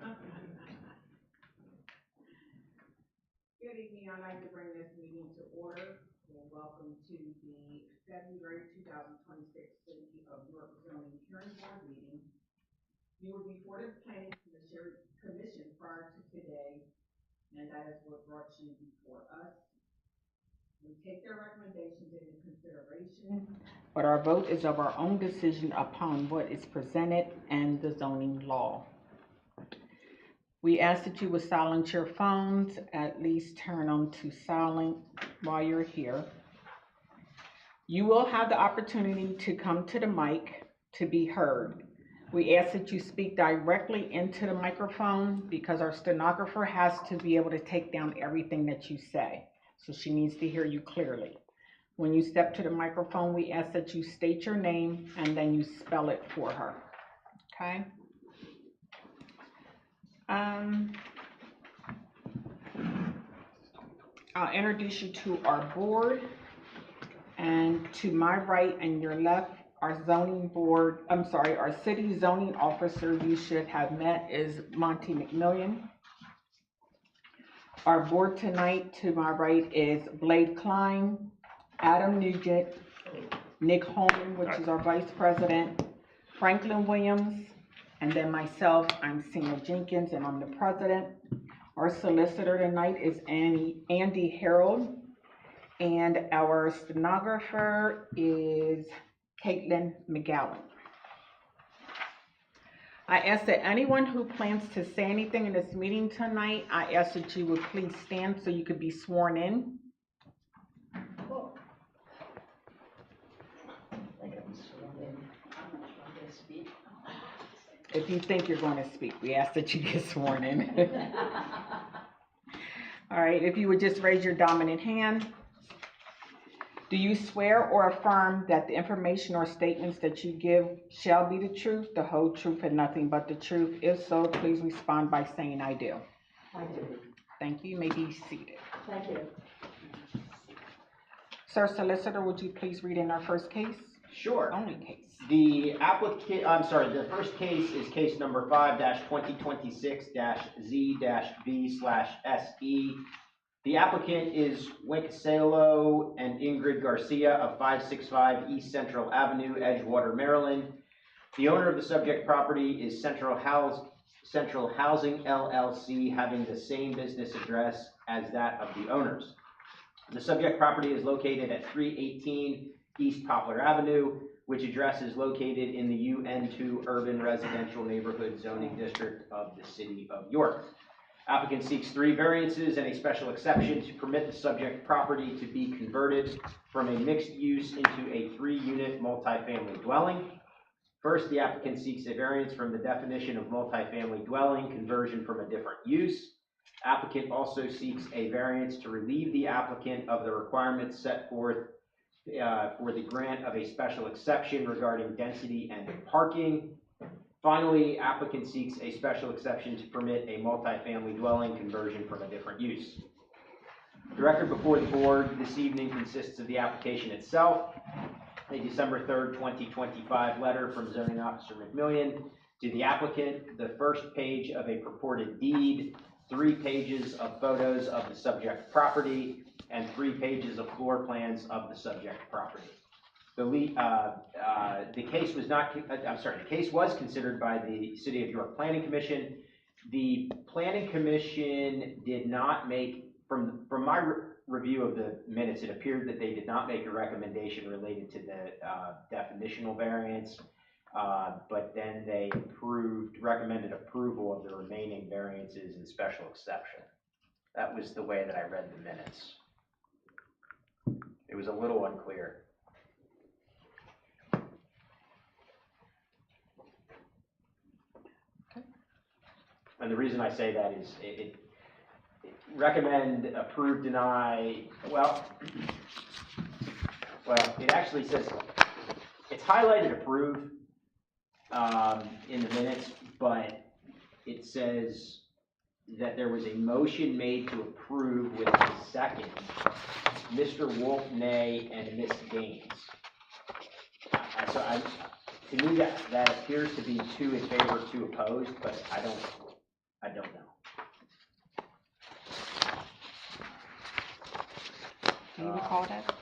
Good evening. I'd like to bring this meeting to order. Well, welcome to the February 2026 City of York Zoning Hearing Board meeting. You were before the Planning Commission prior to today, and that is what brought you before us. We take their recommendations into consideration, but our vote is of our own decision upon what is presented and the zoning law. We ask that you would silence your phones, at least turn them to silent while you're here. You will have the opportunity to come to the mic to be heard. We ask that you speak directly into the microphone because our stenographer has to be able to take down everything that you say. So she needs to hear you clearly. When you step to the microphone, we ask that you state your name and then you spell it for her, okay? I'll introduce you to our board, and to my right and your left, our city zoning officer you should have met is Monty McMillian. Our board tonight, to my right, is Blade Klein, Adam Nugent, Nick Holman, which is our vice president, Franklin Williams, and then myself, I'm Cena Jenkins, and I'm the president. Our solicitor tonight is Andy Harold, and our stenographer is Caitlin McGowan. I ask that anyone who plans to say anything in this meeting tonight, I ask that you would please stand so you could be sworn in. If you think you're going to speak, we ask that you get sworn in. All right, if you would just raise your dominant hand. Do you swear or affirm that the information or statements that you give shall be the truth, the whole truth, and nothing but the truth? If so, please respond by saying I do. I do. Thank you. You may be seated. Thank you. Sir Solicitor, would you please read in our first case? Sure. Only case. The first case is case number 5-2026-Z-B/SE. The applicant is Winkasalo and Ingrid Garcia of 565 East Central Avenue, Edgewater, Maryland. The owner of the subject property is Central Housing LLC, having the same business address as that of the owners. The subject property is located at 318 East Poplar Avenue, which address is located in the UN2 Urban Residential Neighborhood Zoning District of the City of York. Applicant seeks 3 variances and a special exception to permit the subject property to be converted from a mixed use into a 3-unit multifamily dwelling. First, the applicant seeks a variance from the definition of multifamily dwelling conversion from a different use. Applicant also seeks a variance to relieve the applicant of the requirements set forth for the grant of a special exception regarding density and parking. Finally, applicant seeks a special exception to permit a multifamily dwelling conversion from a different use. The record before the board this evening consists of the application itself, a December 3rd, 2025 letter from Zoning Officer McMillian to the applicant, the first page of a purported deed, 3 pages of photos of the subject property, and 3 pages of floor plans of the subject property. The case was considered by the City of York Planning Commission. The Planning Commission did not make, from my review of the minutes, it appeared that they did not make a recommendation related to the definitional variance, but then they recommended approval of the remaining variances and special exception. That was the way that I read the minutes. It was a little unclear. And the reason I say that is it recommend, approve, deny, well, it actually says, it's highlighted approve in the minutes, but it says that there was a motion made to approve with a second, Mr. Wolf, nay, and Ms. Gaines. To me, that appears to be 2 in favor, 2 opposed, but I I don't know. Do you recall that?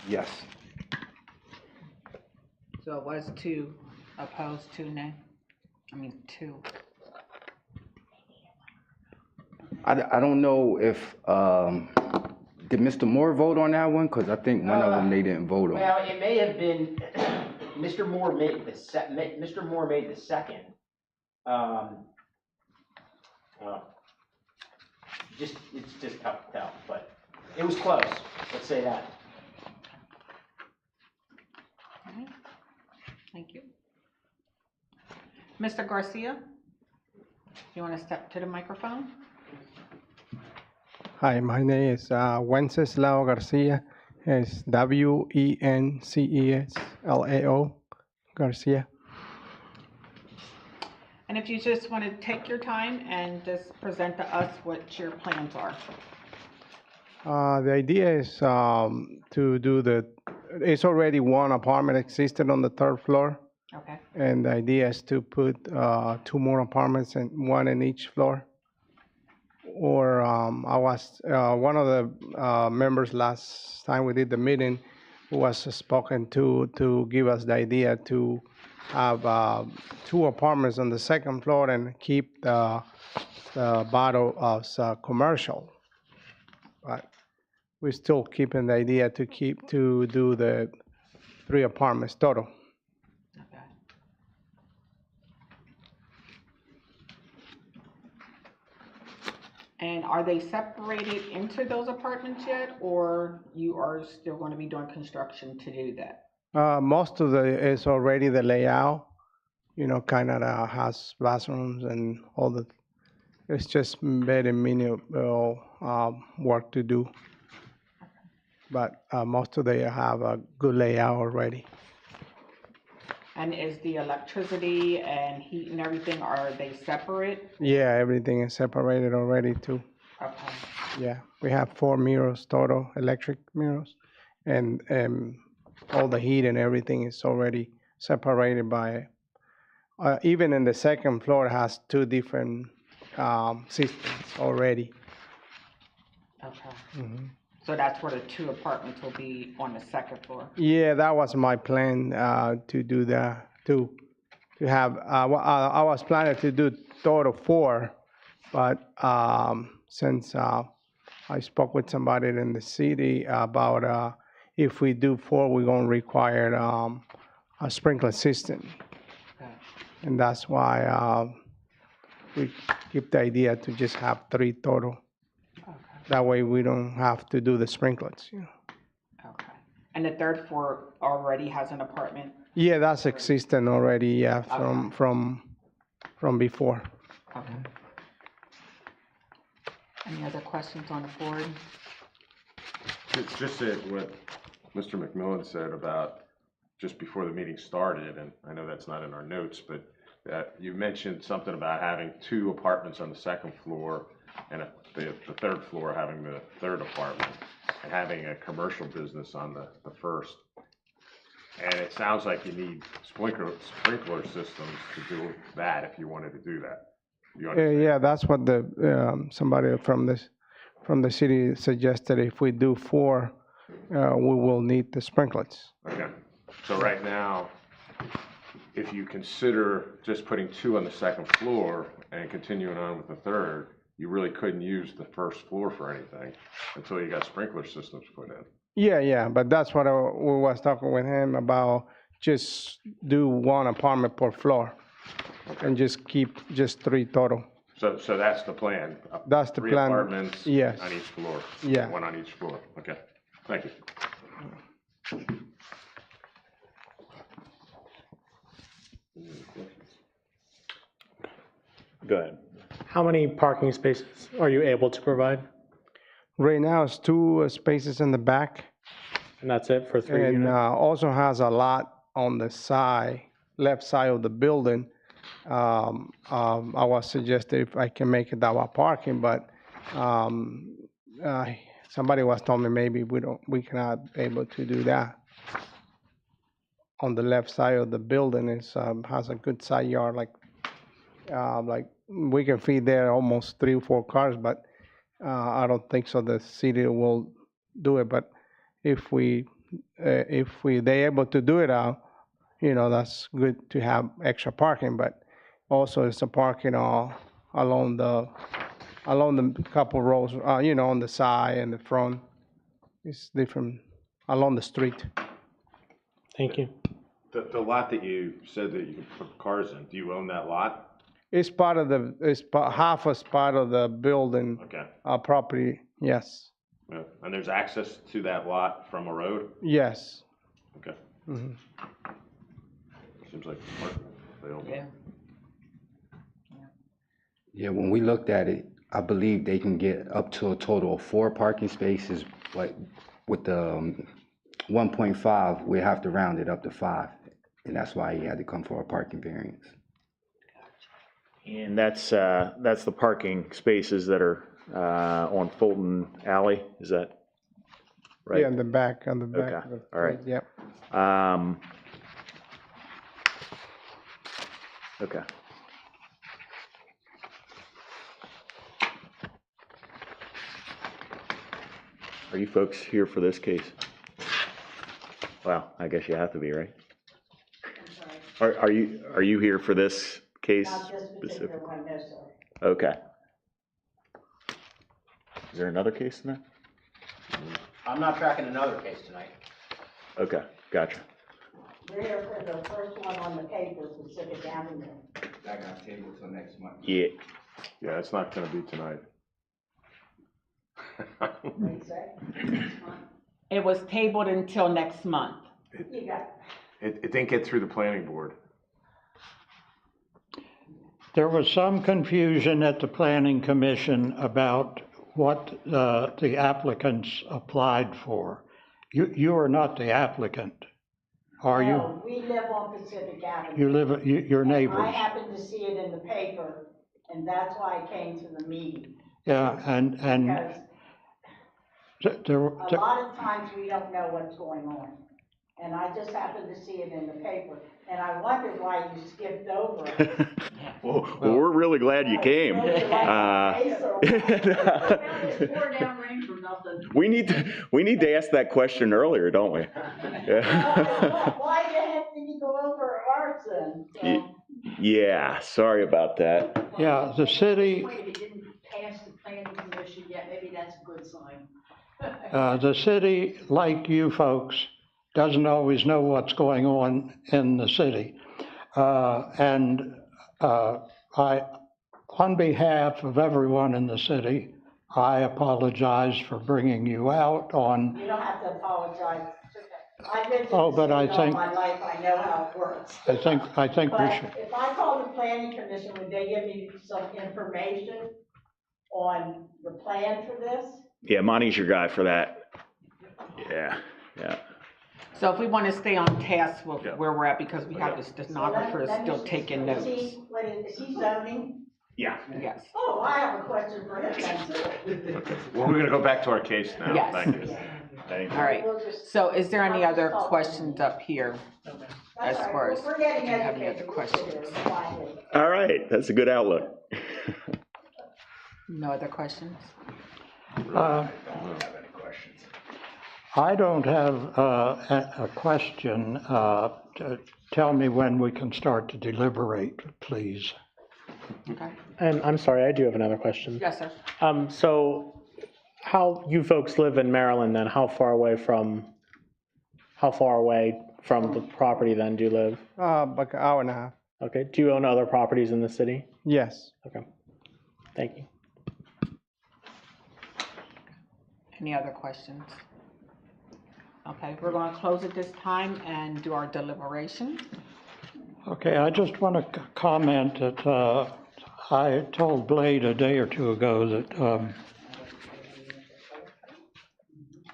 Yes. So it was 2 opposed, 2 nay? 2. I don't know if, did Mr. Moore vote on that one? Because I think one of them they didn't vote on. Well, it may have been, Mr. Moore made the second. It's just tough to tell, but it was close, let's say that. All right. Thank you. Mr. Garcia, you want to step to the microphone? Hi, my name is Wenceslao Garcia. It's Wenceslao Garcia. And if you just want to take your time and just present to us what your plans are. The idea is to do it's already one apartment existed on the 3rd floor. Okay. And the idea is to put 2 more apartments and 1 in each floor. Or I was, one of the members last time we did the meeting was spoken to give us the idea to have 2 apartments on the 2nd floor and keep the bottom as commercial. But we're still keeping the idea to do the 3 apartments total. Okay. And are they separated into those apartments yet, or you are still going to be doing construction to do that? Most of is already the layout, kind of has bathrooms and all the, it's just very minimal work to do. But most of they have a good layout already. And is the electricity and heat and everything, are they separate? Yeah, everything is separated already too. Okay. Yeah, we have 4 mirrors total, electric mirrors, and all the heat and everything is already separated by. Even in the 2nd floor, it has 2 different systems already. Okay. Mm-hmm. So that's where the 2 apartments will be on the 2nd floor? Yeah, that was my plan to do that, to have, I was planning to do total 4, but since I spoke with somebody in the city about if we do 4, we're going to require a sprinkler system. Okay. And that's why we keep the idea to just have 3 total. Okay. That way we don't have to do the sprinklers. Okay. And the 3rd floor already has an apartment? Yeah, that's existing already. Yeah, Okay. from before. Okay. Any other questions on the board? Just what Mr. McMillan said about just before the meeting started, and I know that's not in our notes, but you mentioned something about having 2 apartments on the 2nd floor and the 3rd floor having the 3rd apartment and having a commercial business on the 1st. And it sounds like you need sprinkler systems to do that if you wanted to do that. You understand? Yeah, that's what the somebody from the city suggested. If we do 4, we will need the sprinklers. Okay, so right now, if you consider just putting 2 on the 2nd floor and continuing on with the 3rd, you really couldn't use the 1st floor for anything until you got sprinkler systems put in. Yeah, but that's what we was talking with him about. Just do 1 apartment per floor, and just keep just 3 total. So that's the plan? That's the 3 plan. apartments Yes. on each floor? Yeah. 1 on each floor, okay, thank you. Go ahead. How many parking spaces are you able to provide? Right now, it's 2 spaces in the back, And that's it for 3 and units? also has a lot on the left side of the building. I was suggesting if I can make it our parking, but somebody was telling me maybe we cannot able to do that. On the left side of the building is has a good side yard, like like, we can feed there almost 3 or 4 cars, but I don't think so the city will do it. But if they able to do it out, that's good to have extra parking, but also it's a parking along the couple rows, on the side and the front. It's different along the street. Thank you. The lot that you said that you can put cars in, do you own that lot? It's half a part of the building, Okay. property, yes, Yeah. And there's access to that lot from a road? yes. Okay. Mhm. Seems like smart. Available. Yeah. Yeah, when we looked at it, I believe they can get up to a total of 4 parking spaces, but with the 1.5, we have to round it up to 5. And that's why he had to come for a parking variance. And that's the parking spaces that are on Fulton Alley, is that right? Yeah, on the back. Okay, all right. Yep. Okay. Are you folks here for this case? Well, I guess you have to be, right? Are you here for this case? Not this particular one, no, sir. Okay. Is there another case in that? I'm not tracking another case tonight. Okay, gotcha. We're here for the first one on the paper, Pacific Avenue. That got tabled till next month. Yeah. Yeah, it's not gonna be tonight. What do you say? It was tabled until next month. You got, It didn't get through the planning board. There was some confusion at the Planning Commission about what the applicants applied for. You are not the applicant, are you? no, we live on Pacific Avenue. You live, your And neighbors. I happened to see it in the paper, and that's why I came to the meeting. Yeah, and Because there, a lot of times we don't know what's going on. And I just happened to see it in the paper, and I wondered why you skipped over it. Well, we're really glad you came. We need to ask that question earlier, don't we? Why did you go over ours then? So, Yeah, sorry about that. yeah, the city, If it didn't pass the planning commission yet, maybe that's a good sign. the city, like you folks, doesn't always know what's going on in the city. On behalf of everyone in the city, I apologize for bringing you out on, you don't have to apologize. I've been to Oh, the but I city all think- my life, I know how it works. I think we But should. if I call the planning commission, would they give me some information on the plan for this? Yeah, Monty's your guy for that. Yeah. So if we want to stay on task with where we're at, because we have the So stenographer let me still just- taking is notes. is he zoning? Yeah. Yes. Oh, I have a question for him then too. Well, we're gonna go back to our case now. Yes. Thank you. Thank All right. We'll just- So is there any I'll other just talk. questions up here? That's as all right. far as- We're getting do you have any educated. other We'll sit questions? here quietly. All right, that's a good outlook. No other questions? I don't have a question. Tell me when we can start to deliberate, please. Okay. And I'm sorry, I do have another question. Yes, sir. So how you folks live in Maryland then, how far away from the property then do you live? Like an hour and a half. Okay, do you own other properties in the city? Yes. Okay, thank you. Any other questions? Okay, we're going to close at this time and do our deliberation. Okay, I just want to comment that I told Blade a day or two ago that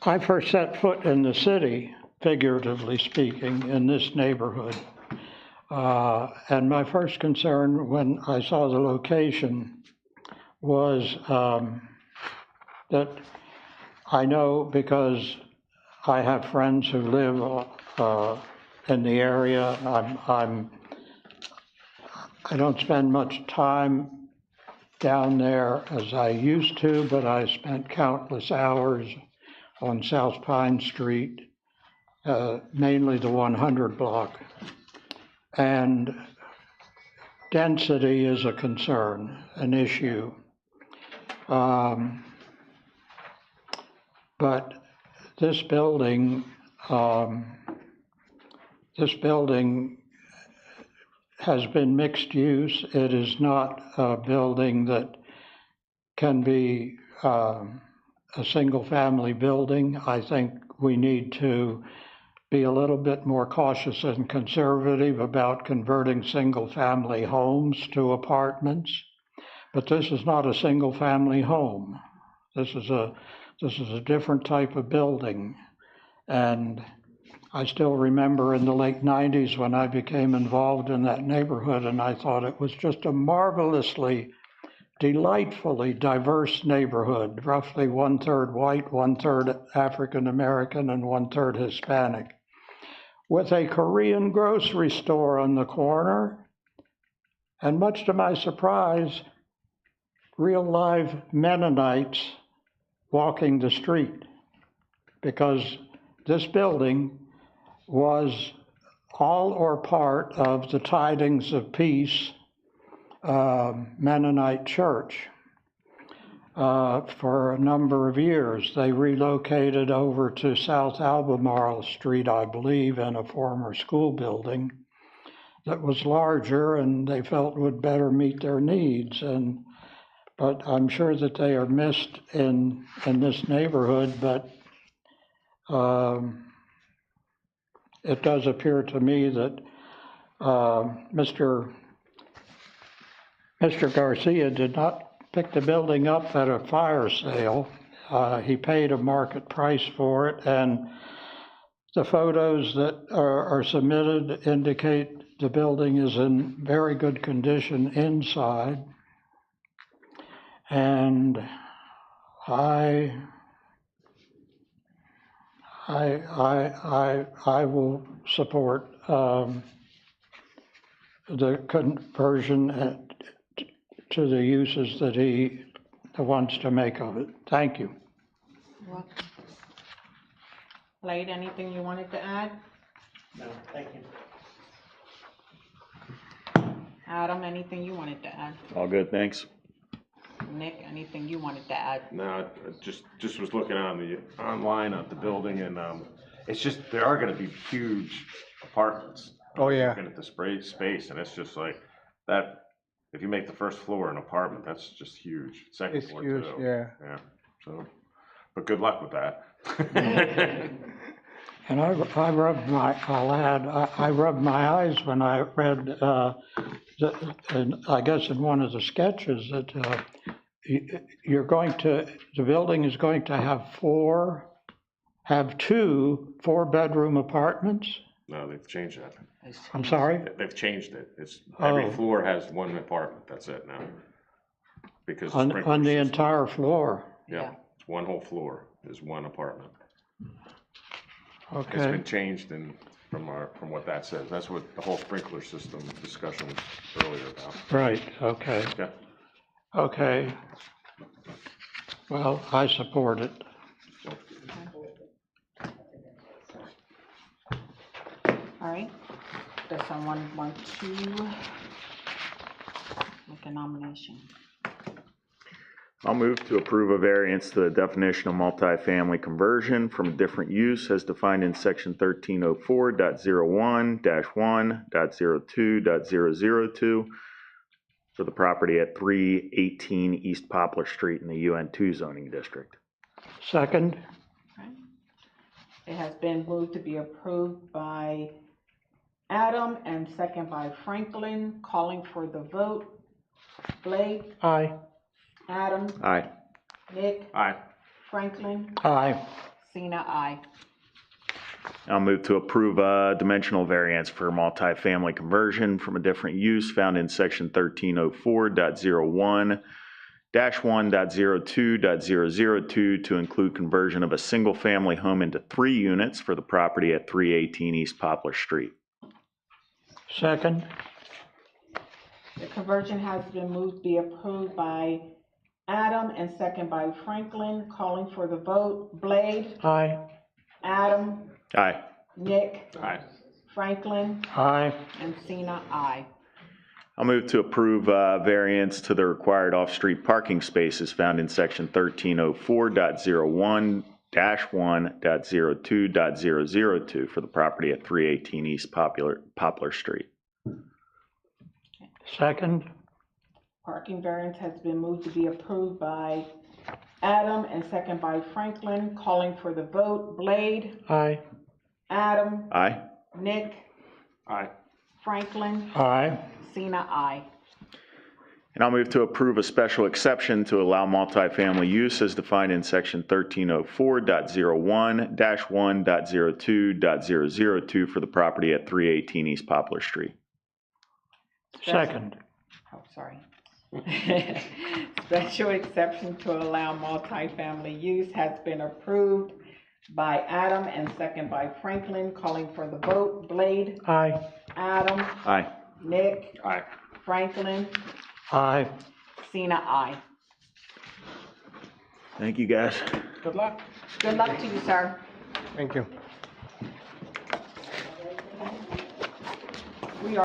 I first set foot in the city, figuratively speaking, in this neighborhood. And my first concern when I saw the location was that I know, because I have friends who live in the area, I don't spend much time down there as I used to, but I spent countless hours on South Pine Street, mainly the 100 block. And density is a concern, an issue. But this building has been mixed use. It is not a building that can be a single-family building. I think we need to be a little bit more cautious and conservative about converting single-family homes to apartments. But this is not a single-family home. This is a different type of building. And I still remember in the late 90s when I became involved in that neighborhood, and I thought it was just a marvelously, delightfully diverse neighborhood, roughly 1/3 white, 1/3 African American, and 1/3 Hispanic, with a Korean grocery store on the corner, and much to my surprise, real live Mennonites walking the street, because this building was all or part of the Tidings of Peace Mennonite church for a number of years. They relocated over to South Albemarle Street, I believe, in a former school building that was larger and they felt would better meet their needs. But I'm sure that they are missed in this neighborhood, but it does appear to me that Mr. Garcia did not pick the building up at a fire sale. He paid a market price for it, and the photos that are submitted indicate the building is in very good condition inside. And I will support the conversion to the uses that he wants to make of it. Thank you. Slade, anything you wanted to add? No, thank you. Adam, anything you wanted to add? All good, thanks. Nick, anything you wanted to add? No, I just was looking online at the building, and it's just, there are gonna be huge apartments. Oh, yeah. Looking at the space, and it's just like, that, if you make the first floor an apartment, that's just huge. Second It's floor huge, too. yeah. Yeah, so, but good luck with that. And I rubbed my eyes when I read, and I guess in one of the sketches that the building is going to have two 4-bedroom apartments? No, they've changed that. I'm sorry? They've changed it. It's, every Oh. floor has one apartment, that's it now. Because. On sprinkler the system. entire floor? Yeah, it's one whole floor is one apartment. It's Okay. been changed from what that says. That's what the whole sprinkler system discussion was earlier about. Right, okay. Yeah. Okay. Well, I support it. All right. Does someone want to make a nomination? I'll move to approve a variance to the definition of multifamily conversion from a different use as defined in section 1304.01-1.02.002 for the property at 318 East Poplar Street in the UN2 zoning district. Second? It has been moved to be approved by Adam and second by Franklin. Calling for the vote. Blake, Aye. Adam, Aye. Nick, Aye. Franklin, Aye. Sina, aye. I'll move to approve a dimensional variance for multifamily conversion from a different use found in section 1304.01-1.02.002 to include conversion of a single-family home into 3 units for the property at 318 East Poplar Street. Second? The conversion has been moved to be approved by Adam and second by Franklin. Calling for the vote. Blade, Aye. Adam, Aye. Nick, Aye. Franklin, Aye. and Sina, aye. I'll move to approve variance to the required off-street parking spaces found in section 1304.01-1.02.002 for the property at 318 East Poplar Street. Second. Parking variance has been moved to be approved by Adam and second by Franklin. Calling for the vote. Blade, Aye. Adam, Aye. Nick, Aye. Franklin, Aye. Sina, aye. And I'll move to approve a special exception to allow multifamily use as defined in section 1304.01-1.02.002 for the property at 318 East Poplar Street. Second. Oh, sorry. Special exception to allow multifamily use has been approved by Adam and second by Franklin. Calling for the vote. Blade, Aye. Adam, Aye. Nick, Aye. Franklin, Aye. Sina, aye. Thank you, guys. Good luck. Good luck to you, sir. Thank you.